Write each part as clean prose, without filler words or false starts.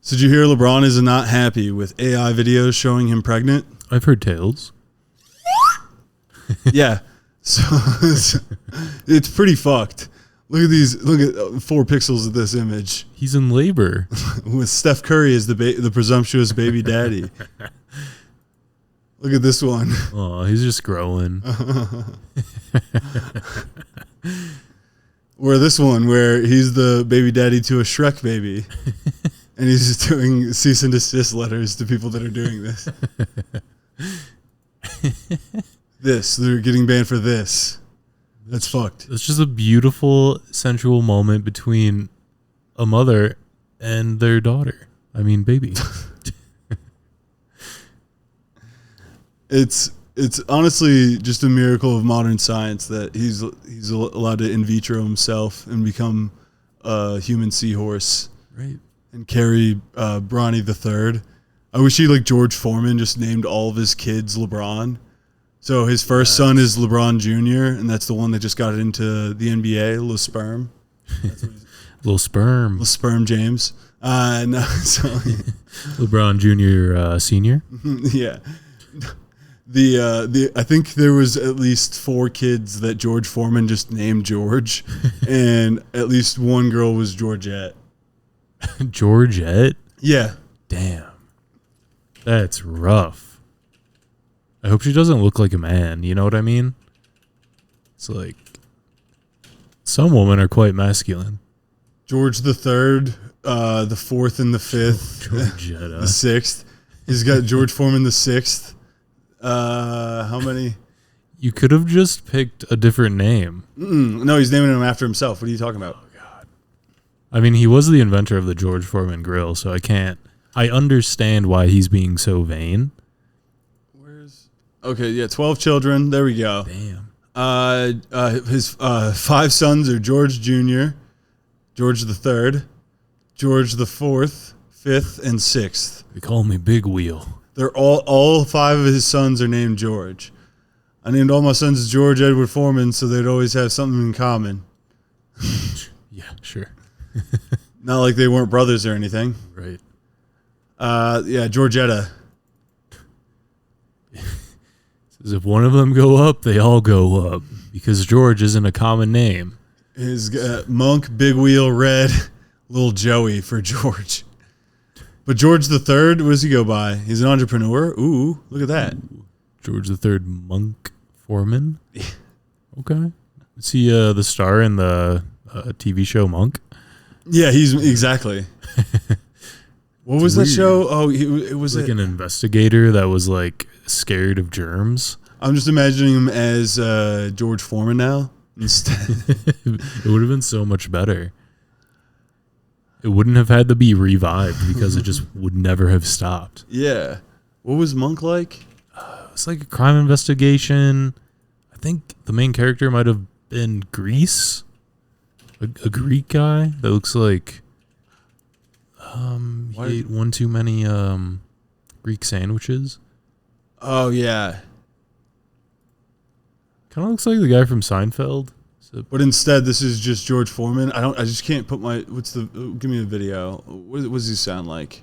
So did you hear LeBron is not happy with AI videos showing him pregnant? I've heard tales. Yeah. So it's pretty fucked. Look at these. Look at 4 pixels of this image. He's in labor. With Steph Curry as the presumptuous baby daddy. Look at this one. Oh, he's just growing. Or this one where he's the baby daddy to a Shrek baby. And he's just doing cease and desist letters to people that are doing this. They're getting banned for this. That's fucked. It's just a beautiful, sensual moment between a mother and their daughter. I mean, baby. It's honestly just a miracle of modern science that he's allowed to in vitro himself and become a human seahorse. Right. And carry Bronny the Third. I wish he like George Foreman just named all of his kids LeBron. So his first son is LeBron Jr., and that's the one that just got into the NBA, Lil Sperm. Little sperm. Lil Sperm James. No, so LeBron Jr. Senior. Yeah. I think there was at least 4 kids that George Foreman just named George, and at least one girl was Georgette. Georgette? Yeah. Damn. That's rough. I hope she doesn't look like a man. You know what I mean? It's like some women are quite masculine. George the Third, the 4th and the 5th, Georgetta. the 6th. He's got George Foreman the 6th. How many? You could have just picked a different name. No, he's naming him after himself. What are you talking about? I mean, he was the inventor of the George Foreman grill, so I understand why he's being so vain. Okay, yeah, 12 children. There we go. Damn. His 5 sons are George Jr., George the Third, George the 4th, 5th, and 6th. They call me Big Wheel. They're all 5 of his sons are named George. I named all my sons George Edward Foreman, so they'd always have something in common. Yeah, sure. Not like they weren't brothers or anything. Right. Yeah, Georgetta. Says if one of them go up, they all go up. Because George isn't a common name. His Monk, Big Wheel, Red, Little Joey for George. But George the Third, what does he go by? He's an entrepreneur. Ooh, look at that. Ooh. George the Third Monk Foreman. Okay. Is he the star in the TV show Monk? Yeah, he's exactly. What was that show? Oh, it was like an investigator that was like scared of germs. I'm just imagining him as George Foreman now instead. It would have been so much better. It wouldn't have had to be revived because it just would never have stopped. Yeah. What was Monk like? It was like a crime investigation. I think the main character might have been Greece. A Greek guy that looks like he ate one too many Greek sandwiches. Oh yeah. Kind of looks like the guy from Seinfeld. But instead, this is just George Foreman. I just can't put my. Give me a video. What does he sound like?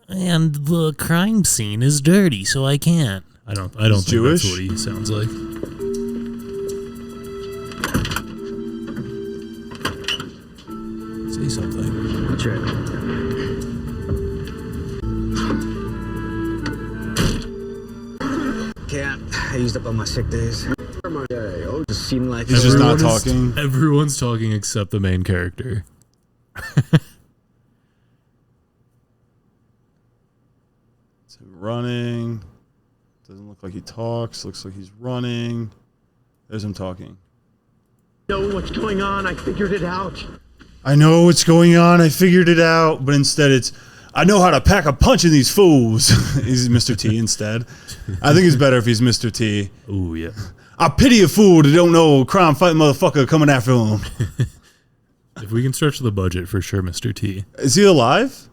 And the crime scene is dirty, so I can't. I don't think Jewish? That's what he sounds like. Say something. That's right. Can't. I used up all my sick days. Oh, just seemed like he's just not talking. Everyone's talking except the main character. It's him running. Doesn't look like he talks. Looks like he's running. There's him talking. Know what's going on? I figured it out. I know what's going on. I figured it out. But instead, it's I know how to pack a punch in these fools. He's Mr. T instead. I think it's better if he's Mr. T. Oh yeah. I pity a fool that don't know crime fighting motherfucker coming after him. If we can stretch the budget, for sure, Mr. T. Is he alive?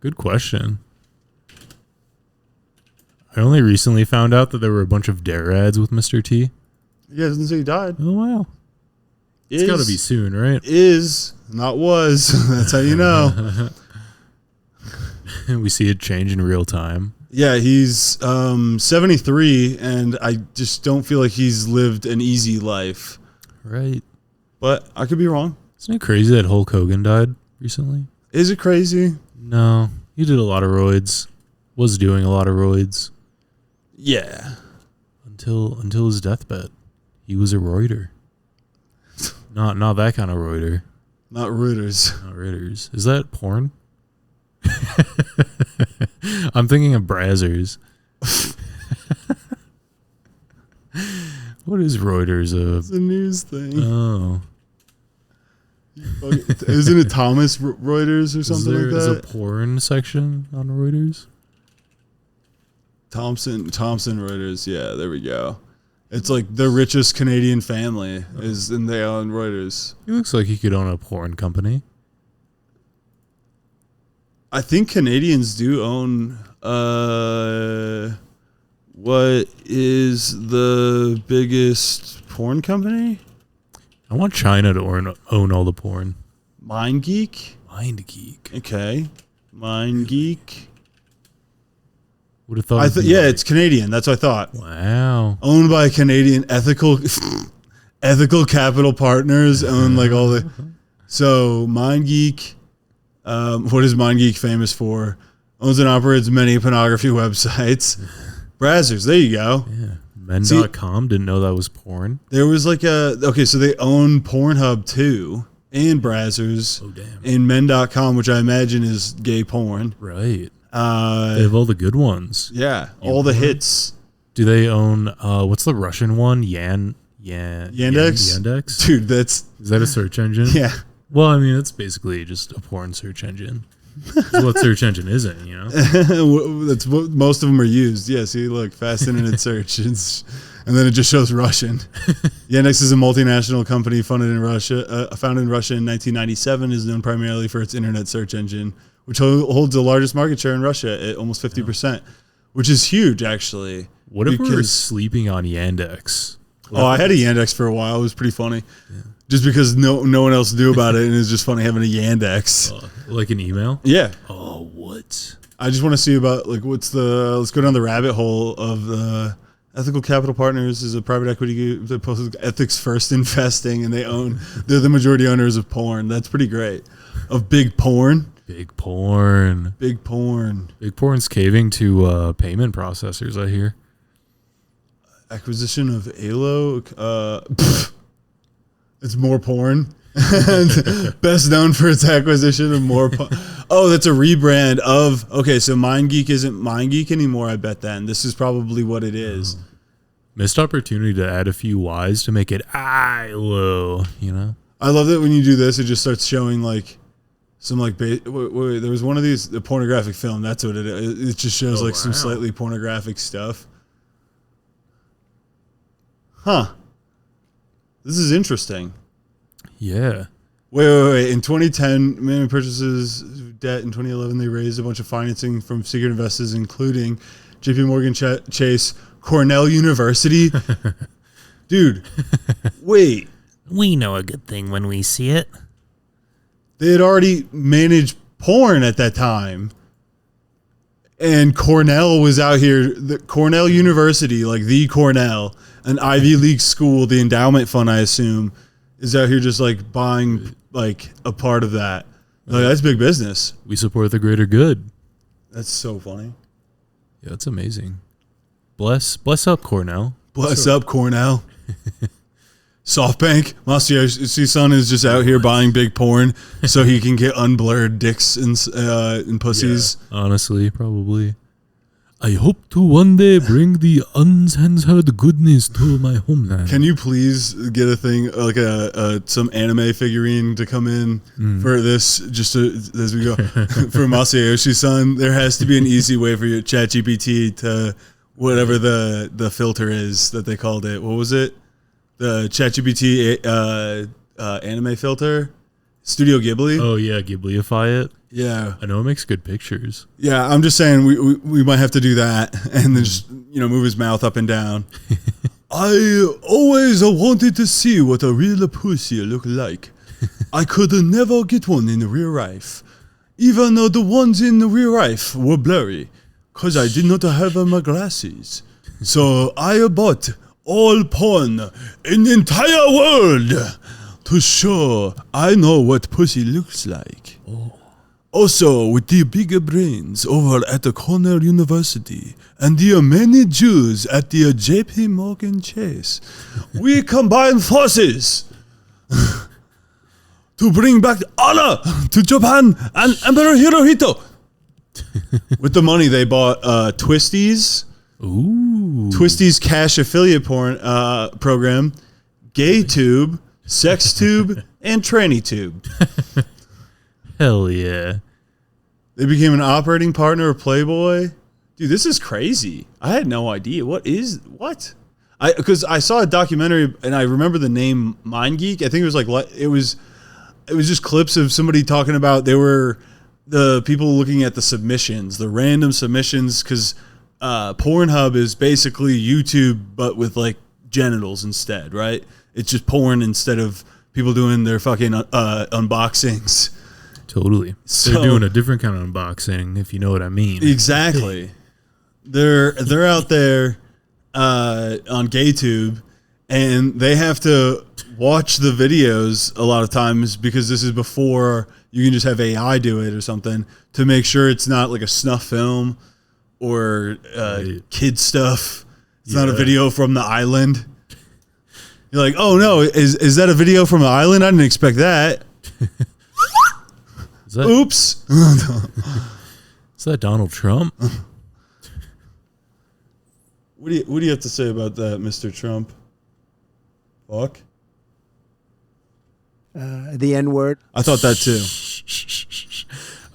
Good question. I only recently found out that there were a bunch of Dare ads with Mr. T. Yeah, it doesn't say he died. Oh, wow. It's got to be soon, right? Is, not was. That's how you know. We see it change in real time. Yeah, he's 73, and I just don't feel like he's lived an easy life. Right. But I could be wrong. Isn't it crazy that Hulk Hogan died recently? Is it crazy? No. He did a lot of roids. Was doing a lot of roids. Yeah. Until his deathbed. He was a roider. Not that kind of roider. Not Reuters. Not Reuters. Is that porn? I'm thinking of Brazzers. What is Reuters? It's a news thing. Oh. Isn't it Thomas Reuters or something like Is that? a porn section on Reuters? Thompson Reuters. Yeah, there we go. It's like the richest Canadian family and they own Reuters. He looks like he could own a porn company. I think Canadians do own. What is the biggest porn company? I want China to own all the porn. MindGeek. MindGeek. Okay, MindGeek. Would have thought. Yeah, it's Canadian. That's what I thought. Wow. Owned by Canadian ethical capital partners. Own like all the. So MindGeek. What is MindGeek famous for? Owns and operates many pornography websites. Brazzers. There you go. Yeah. Men.com. Didn't know that was porn. There was like so they own Pornhub too and Brazzers. Oh damn. And Men.com, which I imagine is gay porn. Right. They have all the good ones. Yeah, all the hits. Do they own what's the Russian one? Yandex? Yandex? Dude, Is that a search engine? Yeah. Well, I mean, it's basically just a porn search engine. That's what search engine isn't, you know? That's what most of them are used. Yeah, see, look, fast internet search. And then it just shows Russian. Yandex is a multinational company founded in Russia in 1997, is known primarily for its internet search engine, which holds the largest market share in Russia at almost 50%, which is huge, actually. What if we were sleeping on Yandex? I had a Yandex for a while. It was pretty funny. Yeah. Just because no one else knew about it, and it's just funny having a Yandex. Like an email? Yeah. Oh, what? I just want to see about, like, let's go down the rabbit hole of Ethical Capital Partners is a private equity group that posts ethics first investing, and they're the majority owners of porn. That's pretty great. Of big porn. Big porn. Big porn. Big porn's caving to payment processors, I hear. Acquisition of ALO. It's more porn. Best known for its acquisition of more porn. Oh, that's a rebrand of... Okay, so MindGeek isn't MindGeek anymore, I bet then. This is probably what it is. Missed opportunity to add a few Y's to make it ILO, you know? I love that when you do this, it just starts showing, like... Some like wait, there was one of these, the pornographic film. That's what it is. It just shows some slightly pornographic stuff. Huh. This is interesting. Yeah. Wait. In 2010, minimum purchases debt. In 2011, they raised a bunch of financing from secret investors, including J.P. Morgan Chase, Cornell University. Dude, wait. We know a good thing when we see it. They had already managed porn at that time. And Cornell was out here. The Cornell University, like the Cornell, an Ivy League school, the endowment fund, I assume, is out here just like buying like a part of that. Like, that's big business. We support the greater good. That's so funny. Yeah, that's amazing. Bless up, Cornell. Bless up, Cornell. SoftBank, Masayoshi son is just out here buying big porn so he can get unblurred dicks and pussies. Yeah, honestly, probably. I hope to one day bring the uncensored goodness to my homeland. Can you please get a thing like some anime figurine to come in for this? Just as we go for Masayoshi son, there has to be an easy way for your ChatGPT to whatever the filter is that they called it. What was it? The ChatGPT anime filter, Studio Ghibli. Oh yeah, Ghibliify it. Yeah, I know it makes good pictures. Yeah, I'm just saying we might have to do that, and then just move his mouth up and down. I always wanted to see what a real pussy look like. I could never get one in real life. Even though the ones in the real life were blurry, because I did not have my glasses. So I bought all porn in the entire world to show I know what pussy looks like. Also, with the bigger brains over at the Cornell University and the many Jews at the JP Morgan Chase, we combine forces to bring back honor to Japan and Emperor Hirohito. With the money, they bought Twisties, Twisties Cash Affiliate Porn program, GayTube, SexTube, and TrannyTube. Hell yeah. They became an operating partner of Playboy. Dude, this is crazy. I had no idea. What? Because I saw a documentary and I remember the name MindGeek. I think it was just clips of somebody talking about they were the people looking at the submissions, the random submissions, because Pornhub is basically YouTube but with like genitals instead, right? It's just porn instead of people doing their fucking unboxings. Totally. So, they're doing a different kind of unboxing, if you know what I mean. Exactly. They're out there on GayTube, and they have to watch the videos a lot of times because this is before you can just have AI do it or something to make sure it's not like a snuff film or kid stuff. It's not a video from the island. You're like, oh no, is that a video from the island? I didn't expect that. Oops. Is that Donald Trump? What do you have to say about that, Mr. Trump? Fuck. The N-word. I thought that too.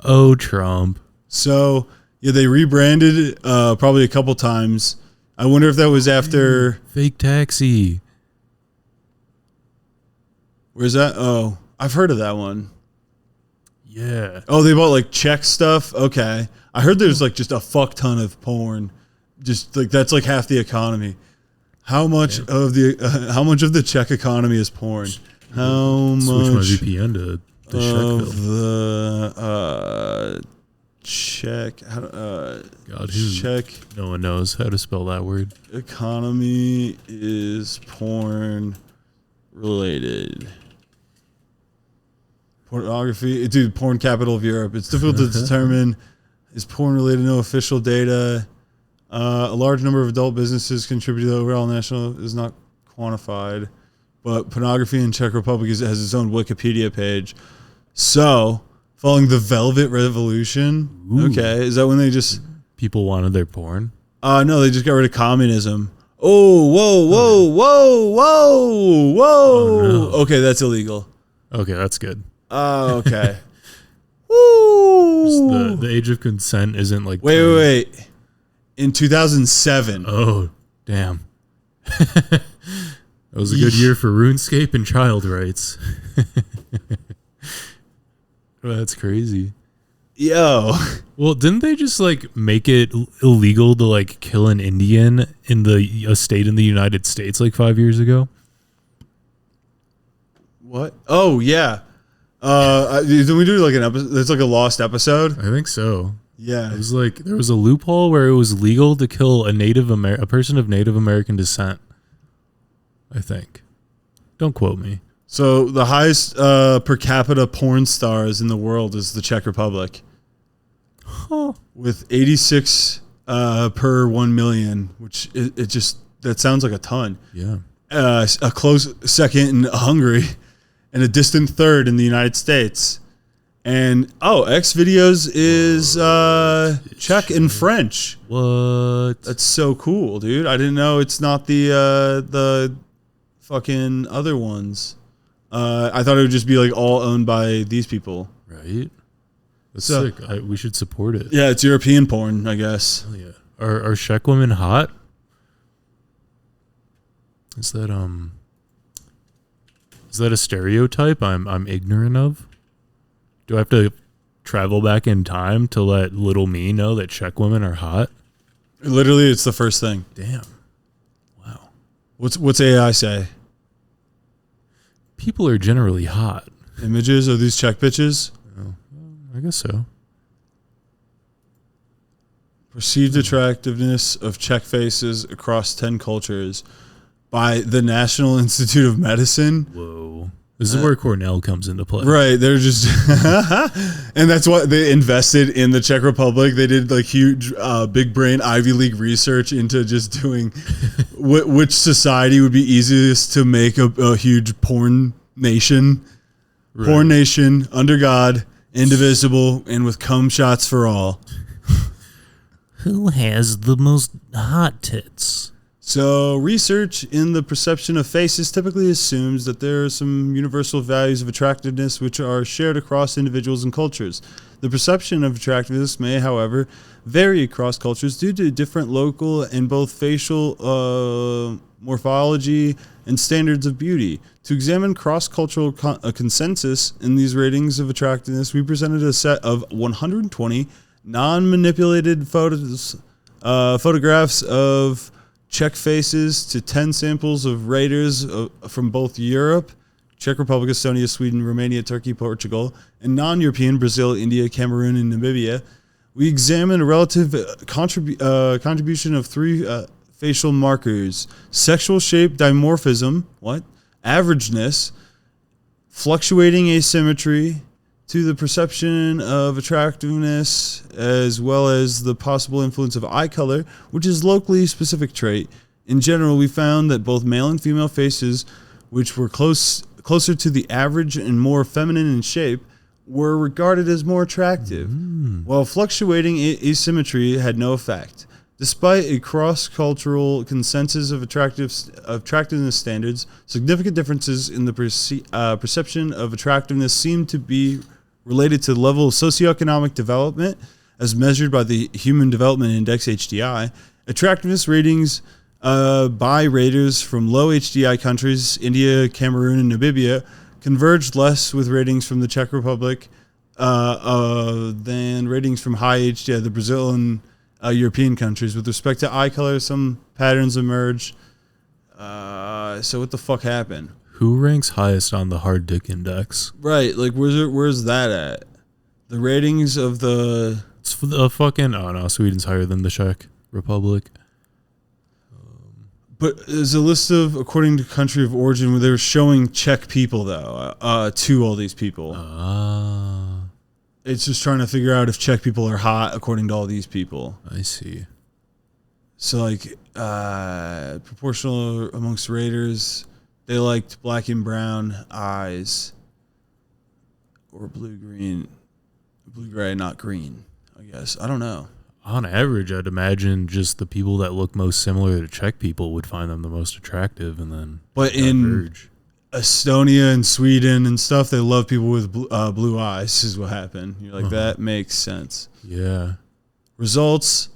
Oh, Trump. So, yeah, they rebranded probably a couple times. I wonder if that was after... Fake Taxi. Where's that? Oh, I've heard of that one. Yeah. Oh, they bought like Czech stuff? Okay. I heard there's like just a fuck ton of porn. Just like that's like half the economy. How much of the Czech economy is porn? How Switch much my VPN to the Czech God, Czech no one knows how to spell that word. economy is porn related. Pornography, dude, porn capital of Europe. It's difficult to determine. Is porn related? No official data. A large number of adult businesses contribute to the overall national is not quantified, but pornography in Czech Republic has its own Wikipedia page. So, following the Velvet Revolution, okay, is that when they just people wanted their porn? No, they just got rid of communism. Oh, whoa. Oh, no. Okay, that's illegal. Okay, that's good. Oh, okay. Woo! The age of consent isn't like... Wait. In 2007. Oh, damn. That was a good year for RuneScape and child rights. That's crazy. Yo. Well, didn't they just like make it illegal to like kill an Indian in a state in the United States like 5 years ago? What? Oh, yeah. Did we do like an episode? It's like a lost episode. I think so. Yeah. It was like there was a loophole where it was legal to kill a person of Native American descent. I think. Don't quote me. So the highest per capita porn stars in the world is the Czech Republic. Huh. With 86 per 1 million, which it just, that sounds like a ton. Yeah. A close second in Hungary and a distant third in the United States. And, X videos is Czech and French. What? That's so cool, dude. I didn't know it's not the fucking other ones. I thought it would just be like all owned by these people. Right? That's So- sick. We should support it. Yeah, it's European porn, I guess. Hell yeah. Are Czech women hot? Is that a stereotype I'm ignorant of? Do I have to travel back in time to let little me know that Czech women are hot? Literally, it's the first thing. Damn. Wow. What's AI say? People are generally hot. Images of these Czech bitches? I guess so. Perceived attractiveness of Czech faces across 10 cultures by the National Institute of Medicine. Whoa. This is where Cornell comes into play. Right. They're just, and that's why they invested in the Czech Republic. They did like huge, big brain Ivy League research into just doing which society would be easiest to make a huge porn nation. Right. Porn nation, under God, indivisible, and with cum shots for all. Who has the most hot tits? So, research in the perception of faces typically assumes that there are some universal values of attractiveness which are shared across individuals and cultures. The perception of attractiveness may, however, vary across cultures due to different local and both facial morphology and standards of beauty. To examine cross-cultural consensus in these ratings of attractiveness, we presented a set of 120 non-manipulated photographs of Czech faces to 10 samples of raters from both Europe, Czech Republic, Estonia, Sweden, Romania, Turkey, Portugal, and non-European, Brazil, India, Cameroon, and Namibia. We examined a relative contribution of three facial markers: sexual shape dimorphism, averageness, fluctuating asymmetry, to the perception of attractiveness, as well as the possible influence of eye color, which is locally specific trait. In general, we found that both male and female faces, which were closer to the average and more feminine in shape, were regarded as more attractive, while fluctuating asymmetry had no effect. Despite a cross-cultural consensus of attractiveness standards, significant differences in the perception of attractiveness seem to be related to the level of socioeconomic development as measured by the Human Development Index, HDI. Attractiveness ratings by raters from low HDI countries, India, Cameroon, and Namibia, converged less with ratings from the Czech Republic than ratings from high HDI, the Brazil and European countries. With respect to eye color, some patterns emerge. So what the fuck happened? Who ranks highest on the hard dick index? Right, like where's that at? The ratings of the... It's for the fucking... Oh no, Sweden's higher than the Czech Republic. But there's a list of, according to country of origin, where they were showing Czech people, though, to all these people. It's just trying to figure out if Czech people are hot, according to all these people. I see. So, like, proportional amongst raters, they liked black and brown eyes. Or blue-green. Blue-gray, not green, I guess. I don't know. On average, I'd imagine just the people that look most similar to Czech people would find them the most attractive, and then... But in Estonia and Sweden and stuff, they love people with blue eyes, is what happened. You're like, that makes sense. Yeah. Results...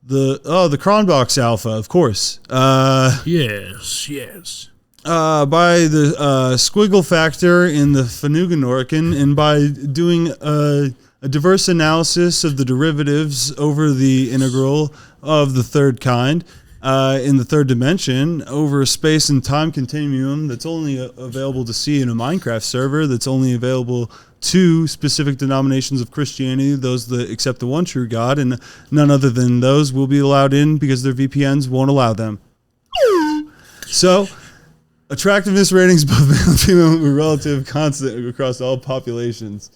The Cronbach's alpha, of course. Yes. By the squiggle factor in the Fanuganorkin, and by doing a diverse analysis of the derivatives over the integral of the third kind in the third dimension over a space and time continuum that's only available to see in a Minecraft server, that's only available to specific denominations of Christianity, those that accept the one true God, and none other than those will be allowed in because their VPNs won't allow them. So, attractiveness ratings, both male and female, were relative, constant across all populations.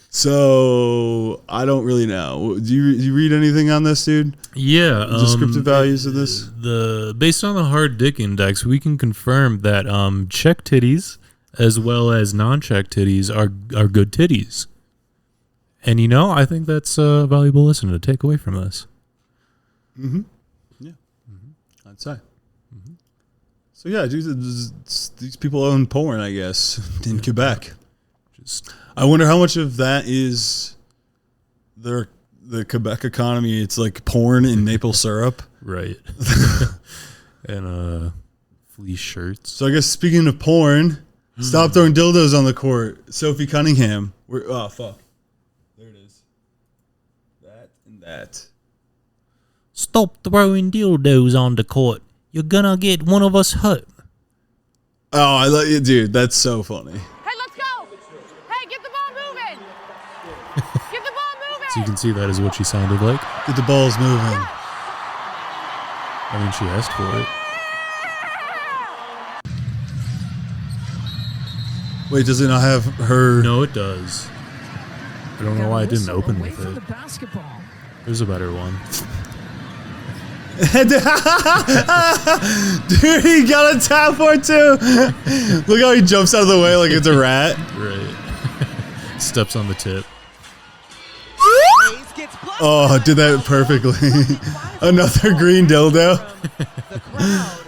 So, I don't really know. Do you read anything on this, dude? Yeah. Descriptive values of this? Based on the hard dick index, we can confirm that Czech titties as well as non-Czech titties are good titties. And, I think that's a valuable lesson to take away from this. Mm-hmm. Yeah. Mm-hmm. I'd say. Mm-hmm. So, yeah, dude, these people own porn, I guess, in Quebec. I wonder how much of that is the Quebec economy. It's like porn and maple syrup. Right. And fleece shirts. So I guess speaking of porn, stop throwing dildos on the court. Sophie Cunningham. Oh, fuck. There it is. That and that. Stop throwing dildos on the court. You're gonna get one of us hurt. Oh, I love you, dude. That's so funny. Hey, let's go! Hey, get the ball moving! Get the So you can see that is what she sounded like. Get the balls moving. I mean, she asked for it. Wait, does it not have her? No, it does. I don't know why it didn't open with it. There's a better one. Dude, he got a tap for it too. Look how he jumps out of the way like it's a rat. Right. Steps on the tip. Oh, did that perfectly. Another green dildo. The crowd,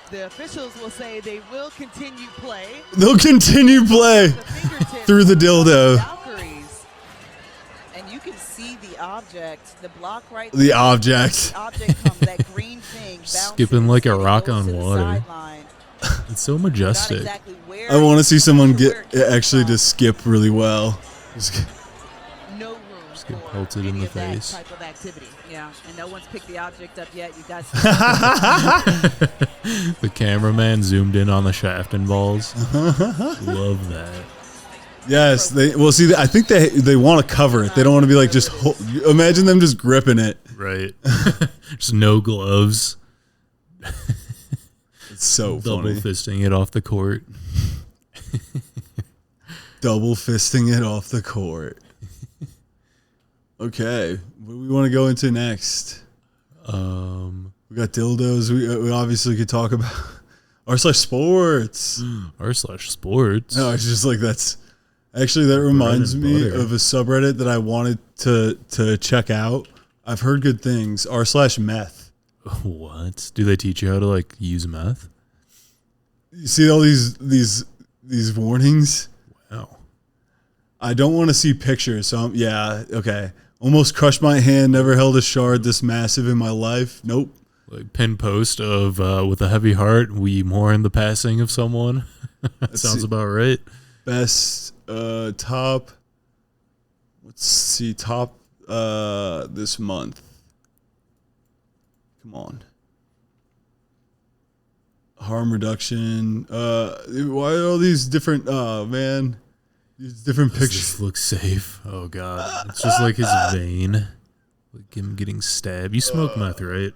the officials will say they will continue play. They'll continue play through the dildo. Valkyries. And you can see the object, the block right The there. object. The object comes, that green thing Skipping like a rock on water. It's so majestic. Exactly I want to see someone actually just skip really well. no room Just get for pelted in any the of that face. type of activity. Yeah, and no one's picked the object up yet. You guys. The cameraman zoomed in on the shaft and balls. Love that. Yes, they. Well, see, I think they want to cover it. They don't want to be like just. Imagine them just gripping it. Right. Just no gloves. It's so Double funny. fisting it off the court. Double fisting it off the court. Okay, what do we want to go into next? We got dildos. We obviously could talk about r/sports. r/sports. No, it's just like that's actually that reminds and me butter. of a subreddit that I wanted to check out. I've heard good things. r/meth. What? Do they teach you how to like use meth? You see all these warnings? Wow. I don't want to see pictures. So yeah, okay. Almost crushed my hand. Never held a shard this massive in my life. Nope. Like pin post of with a heavy heart, we mourn the passing of someone. That sounds see. about right. Best top. Let's see top this month. Come on. Harm reduction. Why are all these different? Oh man, these different Does pictures. this look safe? Oh god, it's just like his vein, like him getting stabbed. You smoke meth, right?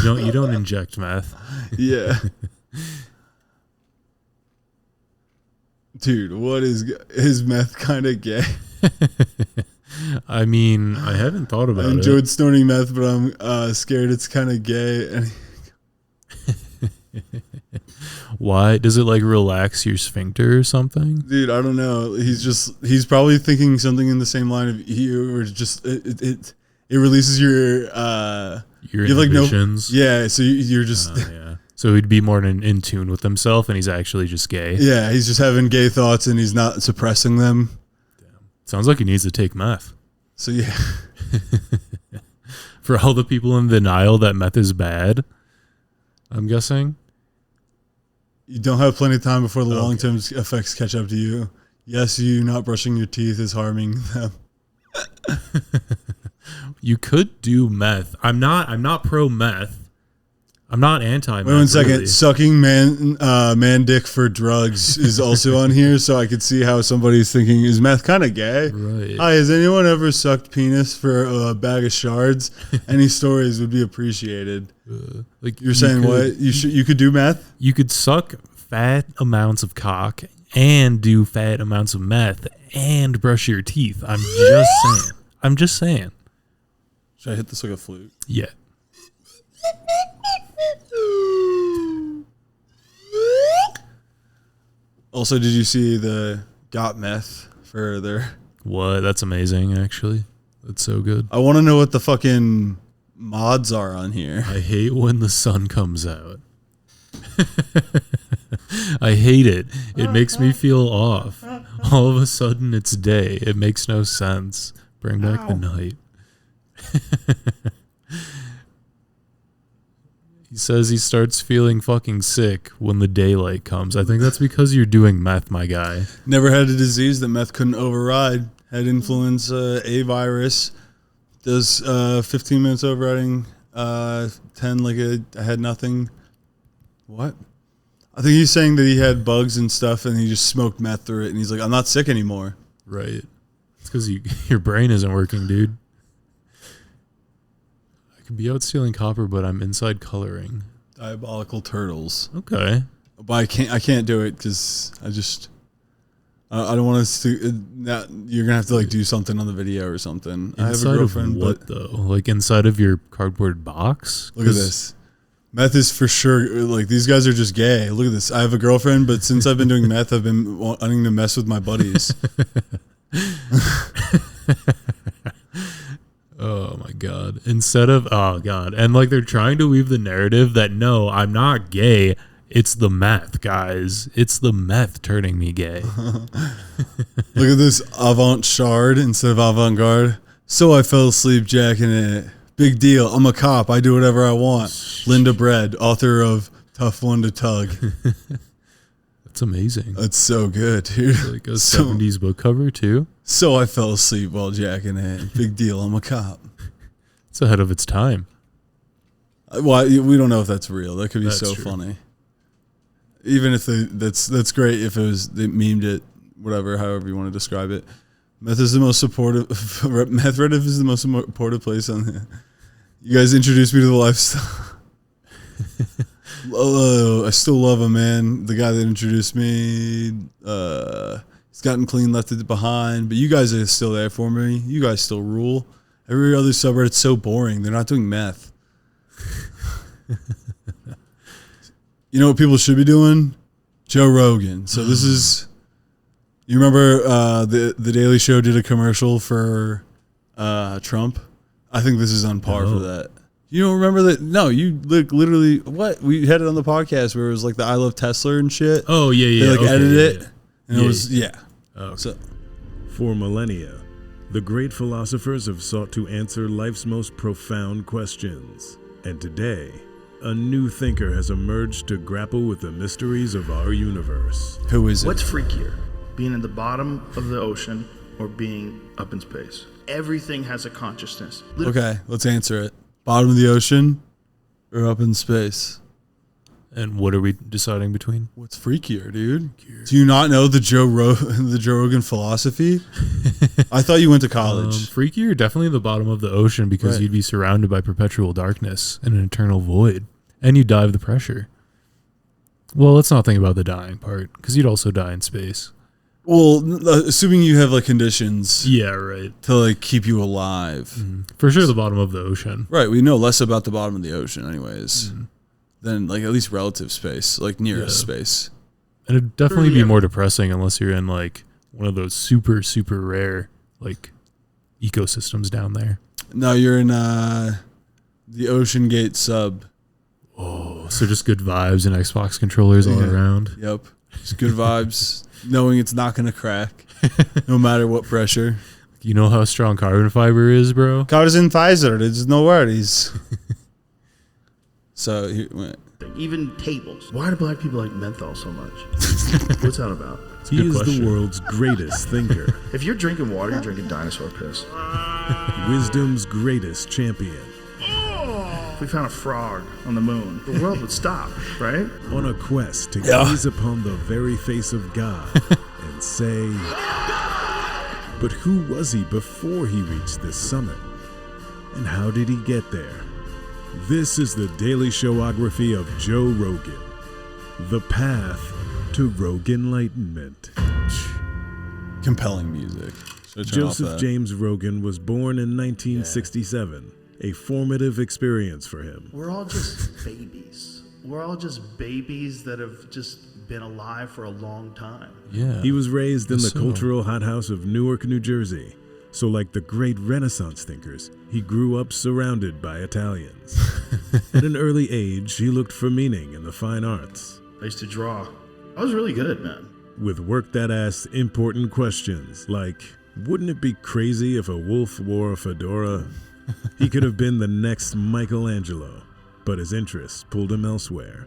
You don't inject meth. Yeah. Dude, what is meth kind of gay? I mean, I haven't thought about I it. enjoyed snorting meth, but I'm scared it's kind of gay. And Why does it like relax your sphincter or something? dude, I don't know. He's probably thinking something in the same line of you, or just it releases your Your you have, like, no- inhibitions. yeah. So you're just Yeah. So he'd be more in tune with himself, and he's actually just gay. yeah. He's just having gay thoughts and he's not suppressing them. Sounds like he needs to take meth. So yeah, For all the people in denial that meth is bad, I'm guessing. you don't have plenty of time before the Okay. long-term effects catch up to you. Yes, you not brushing your teeth is harming them. You could do meth. I'm not pro meth. I'm not anti meth. Wait 1 second. really. Sucking man dick for drugs is also on here, so I could see how somebody's thinking, is meth kind of gay? Right. Hi, has anyone ever sucked penis for a bag of shards? Any stories would be appreciated. Like You're saying what? You could do meth? You could suck fat amounts of cock and do fat amounts of meth and brush your teeth. I'm just saying. Should I hit this like a flute? Yeah. Also, did you see the got meth for their... What? That's amazing, actually. That's so good. I want to know what the fucking mods are on here. I hate when the sun comes out. I hate it. It makes me feel off. All of a sudden, it's day. It makes no sense. Bring back the night. He says he starts feeling fucking sick when the daylight comes. I think that's because you're doing meth, my guy. Never had a disease that meth couldn't override. Had influenza, A virus. Does 15 minutes overriding 10 like I had nothing. What? I think he's saying that he had bugs and stuff and he just smoked meth through it and he's like, I'm not sick anymore. Right. It's because your brain isn't working, dude. I could be out stealing copper, but I'm inside coloring. Diabolical turtles. Okay. But I can't do it because I don't want us to. You're gonna have to like do something on the video or something. I have a Inside girlfriend, of what but though? Like inside of your cardboard box? look at this. Meth is for sure. Like these guys are just gay. Look at this. I have a girlfriend, but since I've been doing meth, I've been wanting to mess with my buddies. Oh my god. Oh god. And like they're trying to weave the narrative that no, I'm not gay. It's the meth, guys. It's the meth turning me gay. Look at this avant-garde instead of avant-garde. So I fell asleep jacking it. Big deal. I'm a cop. I do whatever I want. Linda Bread, author of Tough One to Tug. That's amazing. That's so good, dude. Like a 70s book cover too. So I fell asleep while jacking it. Big deal. I'm a cop. It's ahead of its time. Well, we don't know if that's real. That could be That's so true. funny. Even if that's great if they memed it, whatever, however you want to describe it. Meth is the most supportive. Meth Reddit is the most supportive place on the. You guys introduced me to the lifestyle. I still love him, man. The guy that introduced me, he's gotten clean, left it behind. But you guys are still there for me. You guys still rule. Every other subreddit's so boring. They're not doing meth. You know what people should be doing? Joe Rogan. So this is. You remember the Daily Show did a commercial for Trump? I think this is on par for that. You don't remember that? No, you literally what? We had it on the podcast where it was like the I Love Tesla and shit. Oh yeah. They like edited it, and Yeah, it was Oh, okay. So For millennia, the great philosophers have sought to answer life's most profound questions. And today, a new thinker has emerged to grapple with the mysteries of our universe. who is it? What's freakier, being in the bottom of the ocean or being up in space? Everything has a consciousness. Okay, let's answer it. Bottom of the ocean or up in space? And what are we deciding between? What's freakier, dude? Do you not know the Joe Rogan philosophy? I thought you went to college. Freakier, definitely the bottom of the ocean because Right. you'd be surrounded by perpetual darkness and an eternal void, and you die of the pressure. Well, let's not think about the dying part because you'd also die in space. Well, assuming you have like conditions Yeah, right. to like keep you alive. For sure, the bottom of the ocean. Right, we know less about the bottom of the ocean anyways than like at least relative space, like nearest space. And it'd definitely be more depressing unless you're in like one of those super, super rare like ecosystems down there. No, you're in the Ocean Gate sub. Oh, so just good vibes and Xbox controllers all around. Yep. Just good vibes, knowing it's not going to crack no matter what pressure. You know how strong carbon fiber is, bro? Cars in Pfizer, there's no worries. So, Even tables. Why do black people like menthol so much? What's that about? He is the world's greatest thinker, If you're drinking water, you're drinking dinosaur piss. wisdom's greatest champion. If we found a frog on the moon, the world would stop, right? On a quest to gaze upon the very face of God and say, but who was he before he reached this summit? And how did he get there? This is the daily showography of Joe Rogan, the path to Rogan enlightenment. compelling music. So turn off Joseph that. James Rogan was born in 1967, a formative experience for him. We're all just babies. We're all just babies that have just been alive for a long time. Yeah. He was raised in the So- cultural hothouse of Newark, New Jersey. So like the great Renaissance thinkers, he grew up surrounded by Italians. At an early age, he looked for meaning in the fine arts. I used to draw. I was really good, man. With work that asked important questions like, wouldn't it be crazy if a wolf wore a fedora? He could have been the next Michelangelo, but his interests pulled him elsewhere.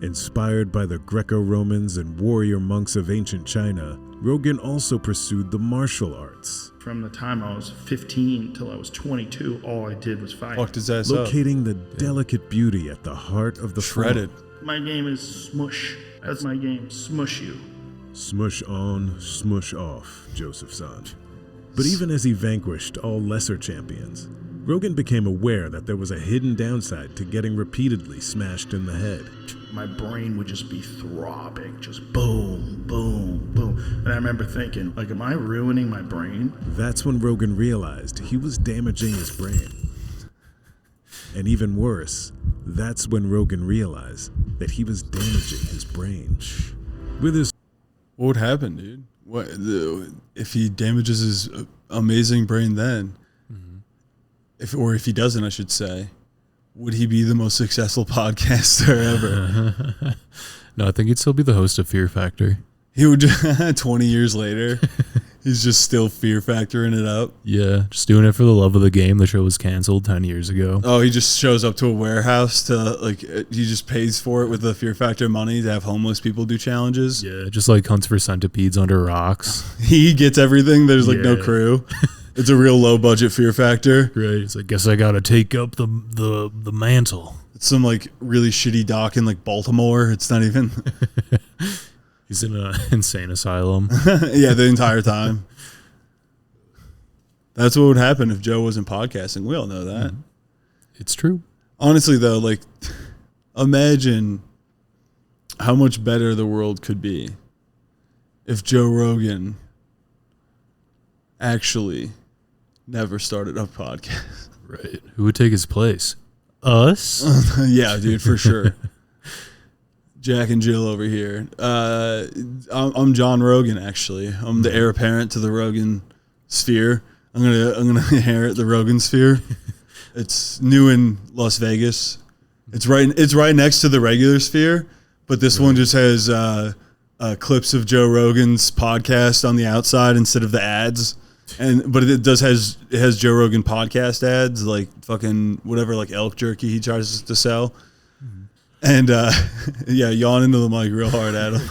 Inspired by the Greco-Romans and warrior monks of ancient China, Rogan also pursued the martial arts, From the time I was 15 till I was 22, all I did was fight. Fucked his ass up. locating the delicate beauty at the heart of the Shredded. form. My game is smush. That's my game. Smush you. Smush on, smush off, Joseph son. But even as he vanquished all lesser champions, Rogan became aware that there was a hidden downside to getting repeatedly smashed in the head. My brain would just be throbbing, just boom, boom, boom. And I remember thinking, like, am I ruining my brain? That's when Rogan realized he was damaging his brain. And even worse, that's when Rogan realized that he was damaging his brain. With his What would happen, dude? If he damages his amazing brain then? If he doesn't, I should say, would he be the most successful podcaster ever? No, I think he'd still be the host of Fear Factor. He would 20 years later, he's just still Fear Factoring it up. Yeah, just doing it for the love of the game. The show was canceled 10 years ago. Oh, he just shows up to a warehouse to, like, he just pays for it with the Fear Factor money to have homeless people do challenges. Yeah, just like hunts for centipedes under rocks. He gets everything. There's like no crew. It's a real low budget Fear Factor. Right. It's like, guess I gotta take up the mantle. It's some like really shitty dock in like Baltimore. It's not even. He's in an insane asylum. Yeah, the entire time. That's what would happen if Joe wasn't podcasting. We all know that. It's true. Honestly, though, like, imagine how much better the world could be if Joe Rogan actually never started a podcast. Right. Who would take his place? Us? Yeah, dude, for sure. Jack and Jill over here. I'm John Rogan, actually. I'm the heir apparent to the Rogan sphere. I'm gonna inherit the Rogan sphere. It's new in Las Vegas. It's right next to the regular sphere, but this one just has clips of Joe Rogan's podcast on the outside instead of the ads. But it has Joe Rogan podcast ads, like fucking whatever, like elk jerky he tries to sell. And yeah, yawn into the mic real hard, Adam.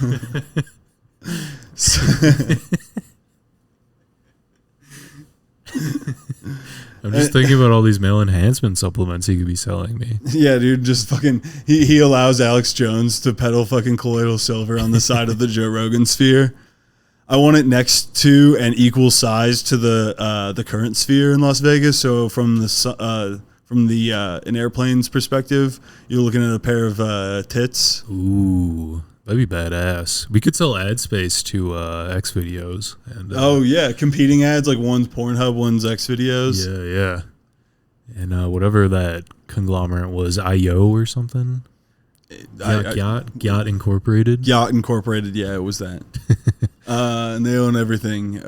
I'm just thinking about all these male enhancement supplements he could be selling me. Yeah, dude, just fucking he allows Alex Jones to peddle fucking colloidal silver on the side of the Joe Rogan sphere. I want it next to and equal size to the current sphere in Las Vegas. So from an airplane's perspective, you're looking at a pair of tits. Ooh, that'd be badass. We could sell ad space to X videos. And oh yeah, competing ads, like one's Pornhub, one's X videos. Yeah. And whatever that conglomerate was, IO or something. Yacht Incorporated. Yacht Incorporated, yeah, it was that. And they own everything.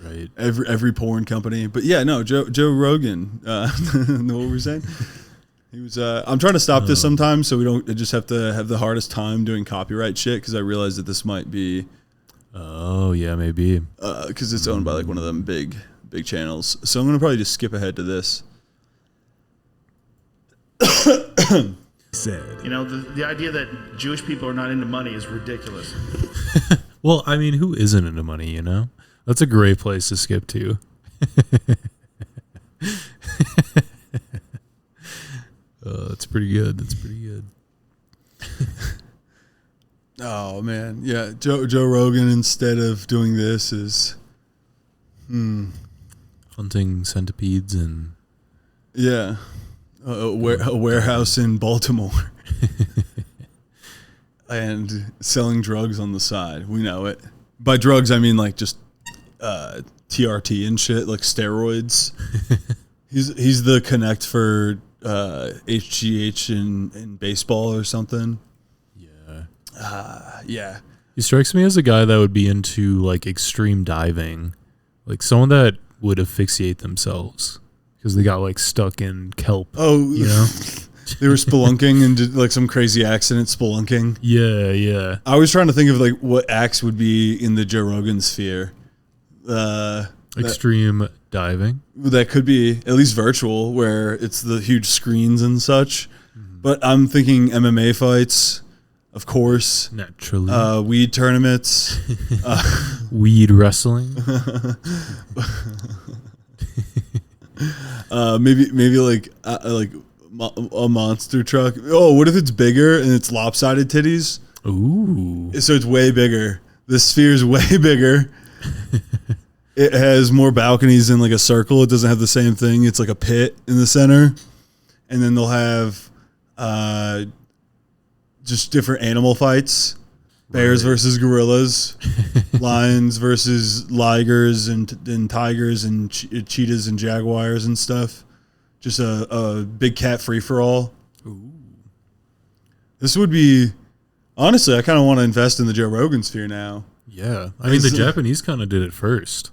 Right. Every porn company. But yeah, no, Joe Rogan. Know what we're saying? He was. I'm trying to stop this sometimes so we don't just have to have the hardest time doing copyright shit because I realize that this might be. Oh yeah, maybe. Because it's owned by like one of them big channels. So I'm gonna probably just skip ahead to this. said. You know, the idea that Jewish people are not into money is ridiculous. Well, I mean, who isn't into money, you know? That's a great place to skip to. That's pretty good. Oh, man. Yeah, Joe Rogan, instead of doing this, is... hunting centipedes and... Yeah. A warehouse in Baltimore. And selling drugs on the side. We know it. By drugs, I mean like just TRT and shit, like steroids. He's the connect for HGH in baseball or something. Yeah. Yeah. He strikes me as a guy that would be into like extreme diving. Like someone that would asphyxiate themselves because they got like stuck in kelp. Oh, you know? They were spelunking and did like some crazy accident spelunking. Yeah. I was trying to think of like what acts would be in the Joe Rogan sphere. Extreme diving. That could be at least virtual, where it's the huge screens and such. But I'm thinking MMA fights, of course. Naturally. Weed tournaments. Weed wrestling. Maybe like a monster truck. Oh, what if it's bigger and it's lopsided titties? Ooh. So it's way bigger. The sphere's way bigger. it has more balconies than like a circle. It doesn't have the same thing. It's like a pit in the center, and then they'll have just different animal fights: bears versus gorillas, lions versus ligers and tigers and cheetahs and jaguars and stuff. Just a big cat free for all. This would be, honestly, I kind of want to invest in the Joe Rogan sphere now. Yeah. I mean, the Japanese kind of did it first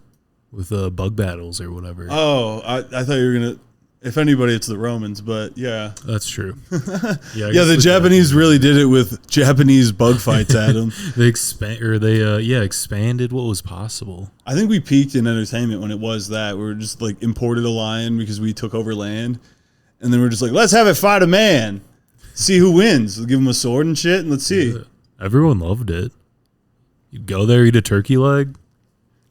with bug battles or whatever. Oh, I thought you were going to, if anybody, it's the Romans, but yeah. That's true. Yeah, the Japanese really did it with Japanese bug fights, Adam. They expanded what was possible. I think we peaked in entertainment when it was that. We were just like imported a lion because we took over land. And then we're just like, let's have it fight a man. See who wins. We'll give him a sword and shit, and let's see. Yeah. Everyone loved it. You'd go there, eat a turkey leg,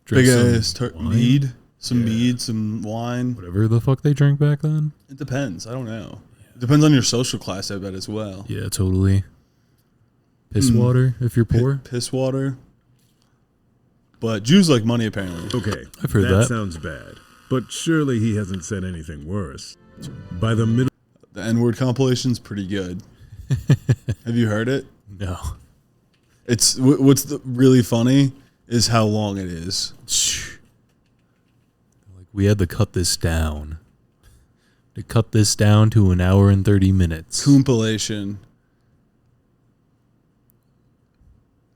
drink big ass mead, some mead, some wine. Whatever the fuck they drank back then. It depends. I don't know. It depends on your social class, I bet, as well. Yeah, totally. Piss water if you're poor. Piss water. But Jews like money, apparently. Okay, I've heard that that. sounds bad. But surely he hasn't said anything worse. By the middle... The N-word compilation's pretty good. Have you heard it? No. It's what's really funny is how long it is. Like, we had to cut this down. To cut this down to 1 hour and 30 minutes. Compilation.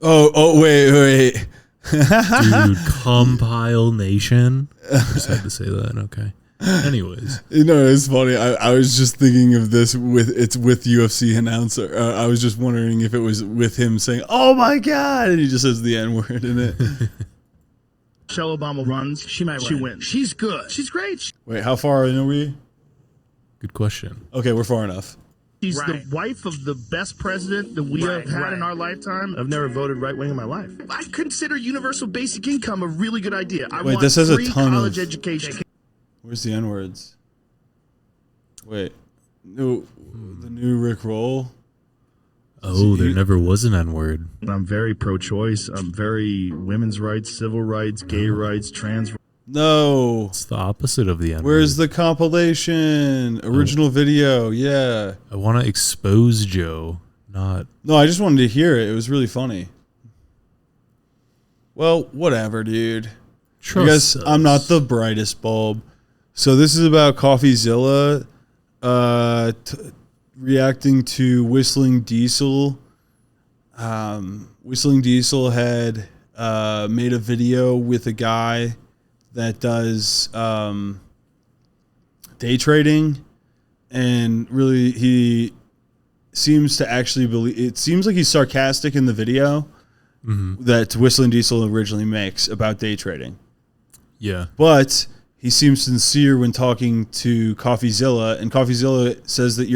Oh, wait. Dude, compile nation. I just had to say that. Okay. Anyways, it's funny. I was just thinking of this with UFC announcer. I was just wondering if it was with him saying, "Oh my god," and he just says the N-word in it. Michelle Obama runs. She might. She wins. She's good. She's great. Wait, how far in are we? good question. Okay, we're far enough. She's the wife of the best president that we have had in our lifetime. I've never voted right wing in my life. I consider universal basic income a really good idea. I want this has a free ton college of education. Where's the N-words? Wait. No, the new Rick Roll? Oh, there never was an N-word. I'm very pro-choice. I'm very women's rights, civil rights, gay rights, trans rights. No. It's the opposite of the N-word. Where's the compilation? Original video, yeah. I want to expose Joe, not... No, I just wanted to hear it. It was really funny. Well, whatever, dude. I guess I'm not the brightest bulb. So this is about CoffeeZilla reacting to Whistling Diesel. Whistling Diesel had made a video with a guy that does day trading, and really he seems to actually believe, it seems like he's sarcastic in the video that Whistling Diesel originally makes about day trading. Yeah. But he seems sincere when talking to CoffeeZilla, and CoffeeZilla says that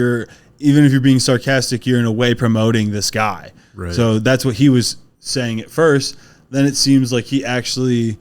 even if you're being sarcastic, you're in a way promoting this guy. Right. So that's what he was saying at first. Then it seems like he actually,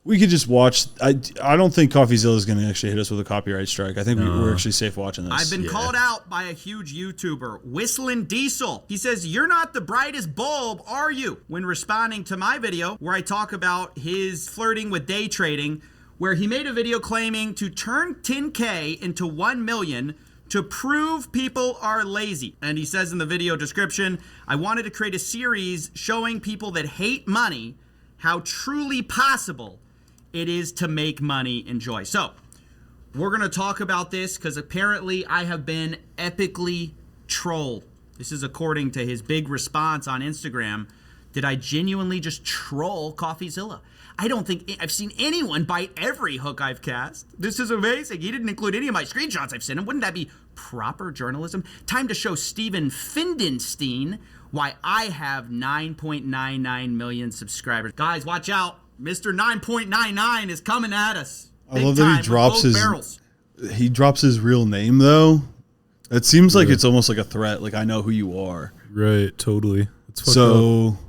we could just watch. I don't think CoffeeZilla is going to actually hit us with a copyright strike. I think we're actually safe watching this. I've been called out by a huge YouTuber, Whistling Diesel. He says, "You're not the brightest bulb, are you?" When responding to my video where I talk about his flirting with day trading, where he made a video claiming to turn 10K into 1 million to prove people are lazy. And he says in the video description, "I wanted to create a series showing people that hate money how truly possible it is to make money and joy." So we're going to talk about this because apparently I have been epically trolled. This is according to his big response on Instagram. Did I genuinely just troll CoffeeZilla? I don't think I've seen anyone bite every hook I've cast. This is amazing. He didn't include any of my screenshots I've sent him. Wouldn't that be proper journalism? Time to show Steven Findenstein why I have 9.99 million subscribers. Guys, watch out. Mr. 9.99 is coming at us. I love that he drops his real name, though. It seems like it's almost like a threat. Like, I know who you are. Right, totally. It's fucked up.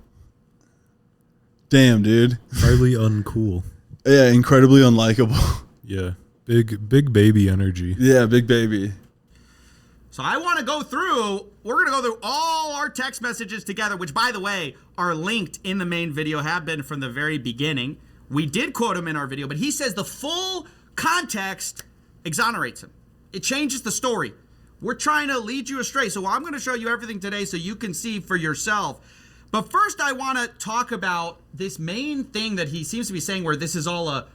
Damn, dude. Highly uncool. Yeah, incredibly unlikable. Yeah, big baby energy. Yeah, big baby. So I want to go through, we're going to go through all our text messages together, which, by the way, are linked in the main video, have been from the very beginning. We did quote him in our video, but he says the full context exonerates him. It changes the story. We're trying to lead you astray. So I'm going to show you everything today so you can see for yourself. But first, I want to talk about this main thing that he seems to be saying, where this is all a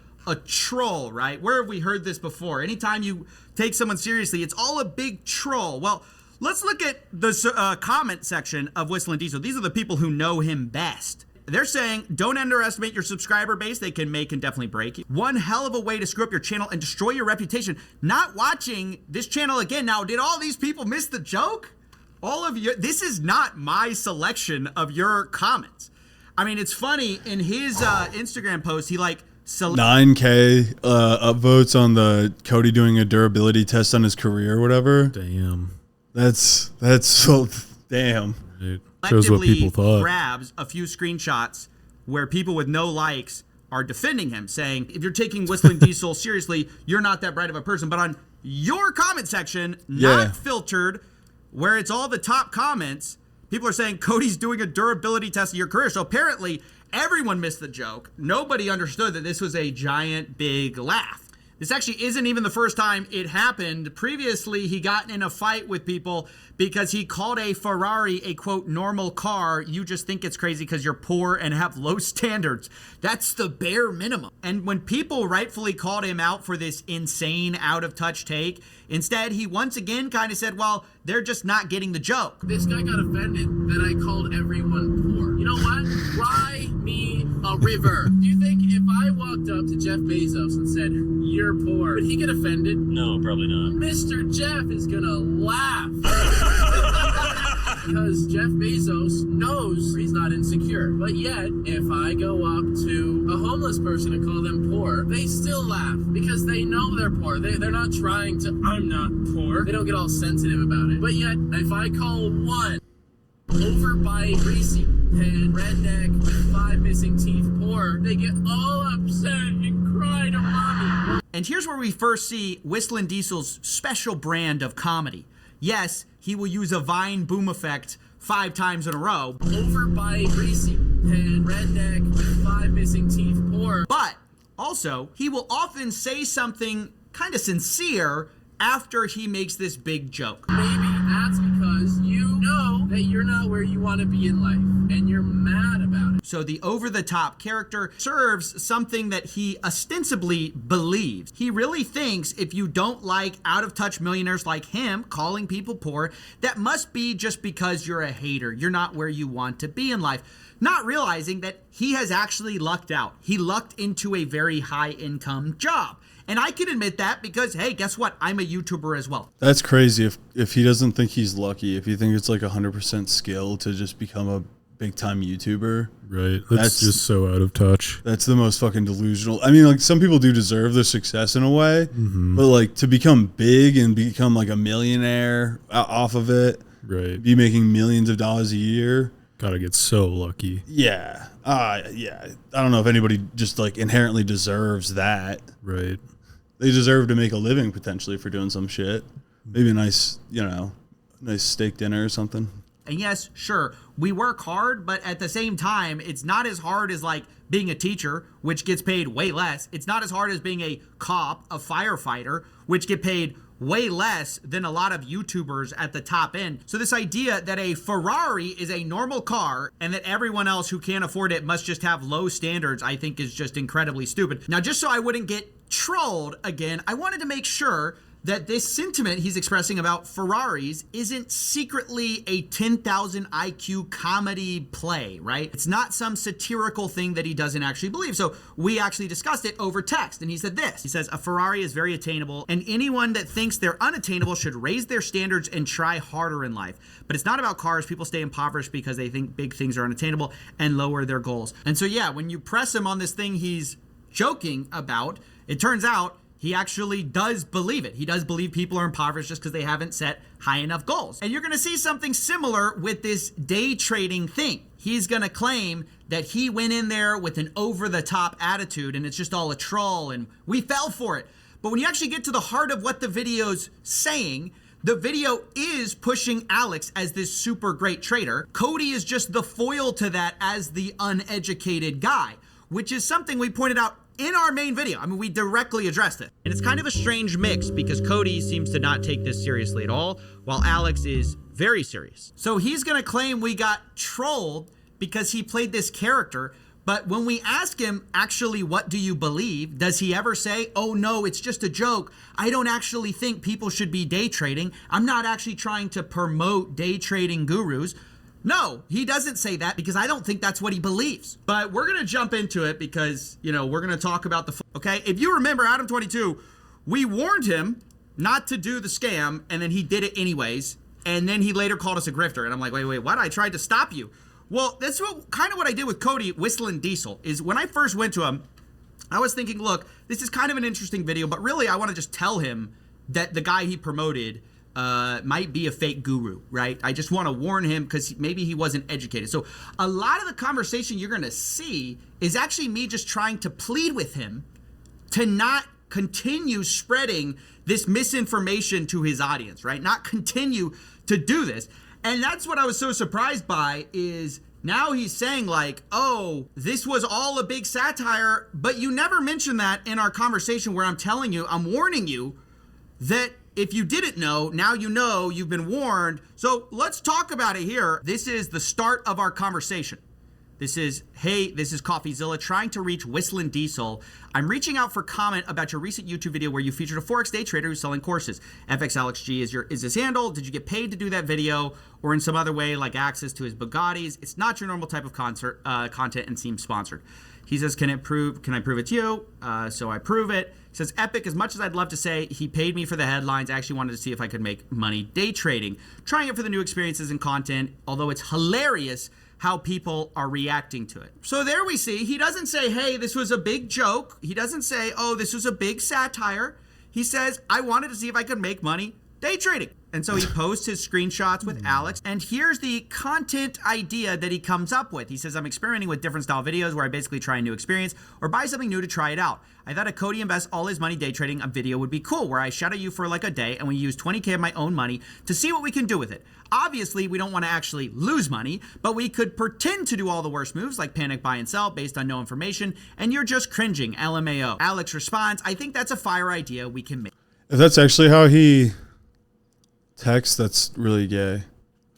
troll, right? Where have we heard this before? Anytime you take someone seriously, it's all a big troll. Well, let's look at the comment section of Whistling Diesel. These are the people who know him best. They're saying, don't underestimate your subscriber base. They can make and definitely break you. One hell of a way to screw up your channel and destroy your reputation. Not watching this channel again. Now, did all these people miss the joke? All of you, this is not my selection of your comments. I mean, it's funny, in his Instagram post, he like 9K upvotes on the Cody doing a durability test on his career or whatever. Damn. That's so damn. It shows what people thought. Grabs a few screenshots where people with no likes are defending him, saying, if you're taking Whistling Diesel seriously, you're not that bright of a person. But on your comment section, not filtered, where it's all the top comments, people are saying Cody's doing a durability test of your career. So apparently everyone missed the joke. Nobody understood that this was a giant big laugh. This actually isn't even the first time it happened. Previously, he got in a fight with people because he called a Ferrari a, quote, normal car. You just think it's crazy because you're poor and have low standards. That's the bare minimum. And when people rightfully called him out for this insane out-of-touch take, instead, he once again kind of said, well, they're just not getting the joke. This guy got offended that I called everyone poor. You know what? Cry me a river. Do you think if I walked up to Jeff Bezos and said, you're poor, would he get offended? No, probably not. Mr. Jeff is gonna laugh. Because Jeff Bezos knows he's not insecure. But yet, if I go up to a homeless person and call them poor, they still laugh because they know they're poor. They're not trying to, I'm not poor. They don't get all sensitive about it. But yet, if I call one overbite, greasy head, redneck with 5 missing teeth poor, they get all upset and cry to mommy. And here's where we first see Whistling Diesel's special brand of comedy. Yes, he will use a Vine boom effect 5 times in a row. Overbite, greasy head, redneck with 5 missing teeth poor. But also, he will often say something kind of sincere after he makes this big joke. Maybe that's because you know that you're not where you want to be in life and you're mad about it. So the over-the-top character serves something that he ostensibly believes. He really thinks if you don't like out-of-touch millionaires like him calling people poor, that must be just because you're a hater. You're not where you want to be in life. Not realizing that he has actually lucked out. He lucked into a very high-income job. And I can admit that because, hey, guess what? I'm a YouTuber as well. That's crazy if he doesn't think he's lucky, if you think it's like 100% skill to just become a big-time YouTuber. Right. That's just so out of touch. That's the most fucking delusional. I mean, like, some people do deserve their success in a way, but like to become big and become like a millionaire off of it, right? Be making millions of dollars a year. Gotta get so lucky. Yeah. Yeah. I don't know if anybody just like inherently deserves that. Right. They deserve to make a living potentially for doing some shit. Maybe a nice, nice steak dinner or something. And yes, sure, we work hard, but at the same time, it's not as hard as like being a teacher, which gets paid way less. It's not as hard as being a cop, a firefighter, which get paid way less than a lot of YouTubers at the top end. So this idea that a Ferrari is a normal car and that everyone else who can't afford it must just have low standards, I think is just incredibly stupid. Now, just so I wouldn't get trolled again, I wanted to make sure that this sentiment he's expressing about Ferraris isn't secretly a 10,000 IQ comedy play, right? It's not some satirical thing that he doesn't actually believe. So we actually discussed it over text, and he said this. He says, a Ferrari is very attainable, and anyone that thinks they're unattainable should raise their standards and try harder in life. But it's not about cars. People stay impoverished because they think big things are unattainable and lower their goals. And so, yeah, when you press him on this thing he's joking about, it turns out he actually does believe it. He does believe people are impoverished just because they haven't set high enough goals. And you're going to see something similar with this day trading thing. He's going to claim that he went in there with an over-the-top attitude and it's just all a troll and we fell for it. But when you actually get to the heart of what the video's saying, the video is pushing Alex as this super great trader. Cody is just the foil to that as the uneducated guy. which is something we pointed out in our main video. I mean, we directly addressed it. And it's kind of a strange mix because Cody seems to not take this seriously at all, while Alex is very serious. So he's gonna claim we got trolled because he played this character, but when we ask him, actually, what do you believe? Does he ever say, oh no, it's just a joke. I don't actually think people should be day trading. I'm not actually trying to promote day trading gurus. No, he doesn't say that because I don't think that's what he believes. But we're going to jump into it because, you know, we're going to talk about okay? If you remember Adam22, we warned him not to do the scam, and then he did it anyways. And then he later called us a grifter. And I'm like, wait, what? I tried to stop you. Well, that's kind of what I did with Cody Whistling Diesel is when I first went to him, I was thinking, look, this is kind of an interesting video, but really I want to just tell him that the guy he promoted might be a fake guru, right? I just want to warn him because maybe he wasn't educated. So a lot of the conversation you're going to see is actually me just trying to plead with him to not continue spreading this misinformation to his audience, right? Not continue to do this. And that's what I was so surprised by is now he's saying like, oh, this was all a big satire, but you never mentioned that in our conversation where I'm telling you, I'm warning you that if you didn't know, now you know, you've been warned. So let's talk about it here. This is the start of our conversation. This is, hey, this is CoffeeZilla trying to reach Whistling Diesel. I'm reaching out for comment about your recent YouTube video where you featured a Forex day trader who's selling courses. FXAlexG is his handle. Did you get paid to do that video or in some other way like access to his Bugattis? It's not your normal type of content and seems sponsored. He says, can I prove it to you? So I prove it. He says, Epic, as much as I'd love to say he paid me for the headlines, I actually wanted to see if I could make money day trading. Trying it for the new experiences and content, although it's hilarious how people are reacting to it. So there we see, he doesn't say, hey, this was a big joke. He doesn't say, oh, this was a big satire. He says, I wanted to see if I could make money day trading. And so he posts his screenshots with Alex. And here's the content idea that he comes up with. He says, I'm experimenting with different style videos where I basically try a new experience or buy something new to try it out. I thought a Cody invests all his money day trading a video would be cool where I shadow you for like a day and we use 20K of my own money to see what we can do with it. Obviously, we don't want to actually lose money, but we could pretend to do all the worst moves like panic buy and sell based on no information, and you're just cringing, LMAO. Alex responds, I think that's a fire idea we can make. If that's actually how he texts, that's really gay.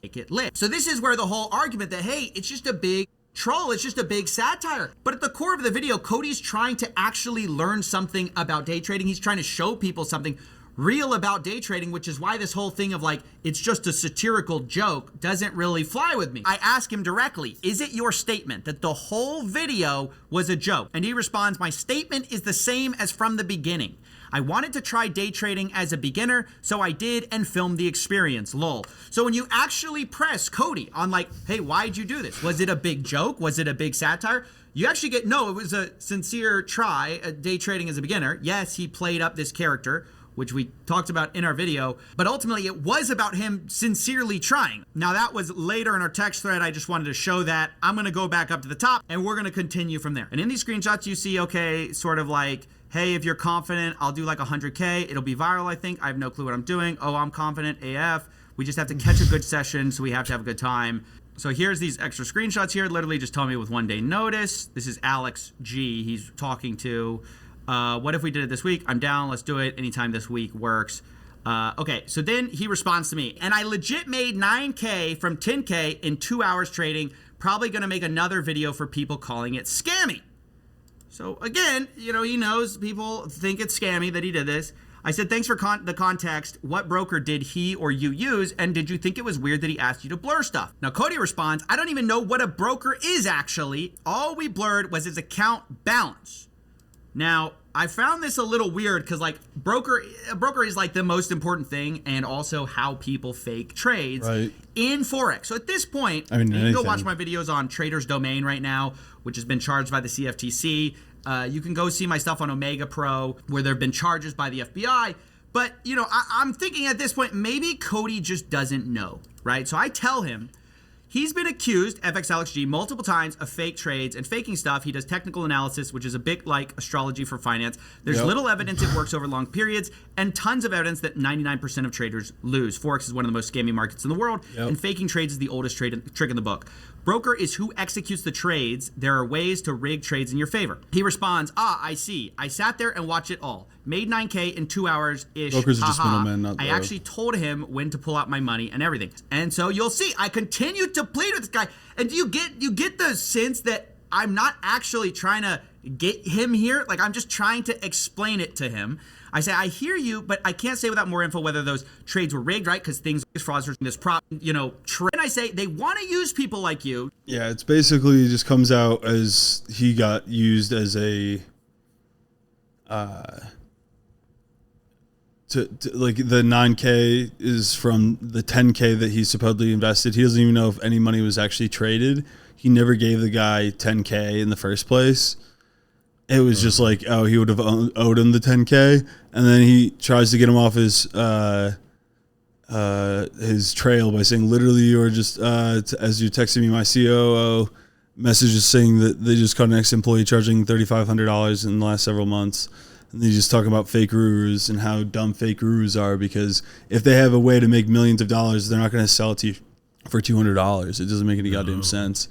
Make it lit. So this is where the whole argument that, hey, it's just a big troll, it's just a big satire. But at the core of the video, Cody's trying to actually learn something about day trading. He's trying to show people something real about day trading, which is why this whole thing of like, it's just a satirical joke doesn't really fly with me. I ask him directly, is it your statement that the whole video was a joke? And he responds, my statement is the same as from the beginning. I wanted to try day trading as a beginner, so I did and filmed the experience, lol. So when you actually press Cody on like, hey, why'd you do this? Was it a big joke? Was it a big satire? You actually get, no, it was a sincere try at day trading as a beginner. Yes, he played up this character, which we talked about in our video, but ultimately it was about him sincerely trying. Now that was later in our text thread. I just wanted to show that. I'm gonna go back up to the top and we're gonna continue from there. And in these screenshots you see, okay, sort of like, hey, if you're confident, I'll do like 100K. It'll be viral, I think. I have no clue what I'm doing. Oh, I'm confident AF. We just have to catch a good session, so we have to have a good time. So here's these extra screenshots here. Literally just tell me with 1 day notice. This is Alex G. He's talking to, what if we did it this week? I'm down, let's do it. Anytime this week works. Okay, so then he responds to me. And I legit made 9K from 10K in 2 hours trading. Probably gonna make another video for people calling it scammy. So again, you know, he knows people think it's scammy that he did this. I said, thanks for the context. What broker did he or you use? And did you think it was weird that he asked you to blur stuff? Now, Cody responds, I don't even know what a broker is actually. All we blurred was his account balance. Now, I found this a little weird because like a broker is like the most important thing and also how people fake trades in Forex. So at this point, I mean, you can go watch my videos on Trader's Domain right now, which has been charged by the CFTC. You can go see my stuff on Omega Pro where there have been charges by the FBI. But, you know, I'm thinking at this point, maybe Cody just doesn't know, right? So I tell him, he's been accused, FXAlexG, multiple times of fake trades and faking stuff. He does technical analysis, which is a bit like astrology for finance. There's little evidence it works over long periods and tons of evidence that 99% of traders lose. Forex is one of the most scammy markets in the world, and faking trades is the oldest trick in the book. Broker is who executes the trades. There are ways to rig trades in your favor. He responds, I see. I sat there and watched it all. Made 9K in 2 hours-ish. Brokers are just middlemen, not I actually told him when to pull out my money and everything. And so you'll see, I continued to plead with this guy. And do you get the sense that I'm not actually trying to get him here? Like, I'm just trying to explain it to him. I say, I hear you, but I can't say without more info whether those trades were rigged, right? Because things like fraudsters, this prop, trade. And I say, they want to use people like you. Yeah, it's basically just comes out as he got used as a, like the 9K is from the 10K that he supposedly invested. He doesn't even know if any money was actually traded. He never gave the guy 10K in the first place. It was just like, he would have owed him the 10K, and then he tries to get him off his trail by saying, literally, you're just as you're texting me, my COO messages saying that they just caught an ex-employee charging $3,500 in the last several months, and they just talk about fake gurus and how dumb fake gurus are, because if they have a way to make millions of dollars, they're not going to sell it to you for $200. It doesn't make any goddamn sense.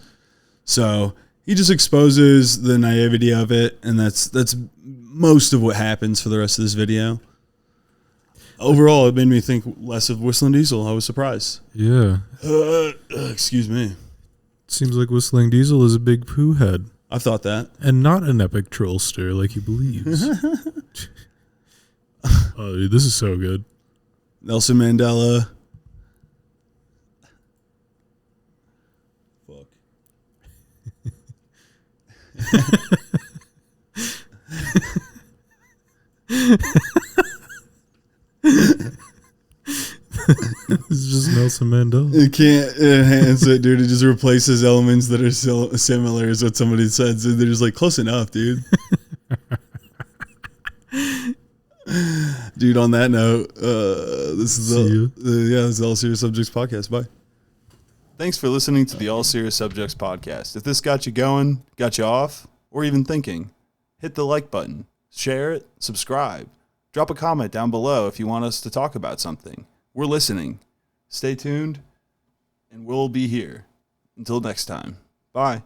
So he just exposes the naivety of it, and that's most of what happens for the rest of this video. Overall, it made me think less of Whistling Diesel. I was surprised. Yeah. Excuse me. Seems like Whistling Diesel is a big poo head. I thought that. And not an epic trollster like he believes. Oh, dude, this is so good. Nelson Mandela. Fuck. It's just Nelson Mandela. It can't enhance it, dude. It just replaces elements that are so similar is what somebody said. So they're just like, close enough, dude. Dude, on that note, this is this is the All Serious Subjects Podcast. Bye. Thanks for listening to the All Serious Subjects Podcast. If this got you going, got you off, or even thinking, hit the like button, share it, subscribe. Drop a comment down below if you want us to talk about something. We're listening. Stay tuned, and we'll be here. Until next time. Bye.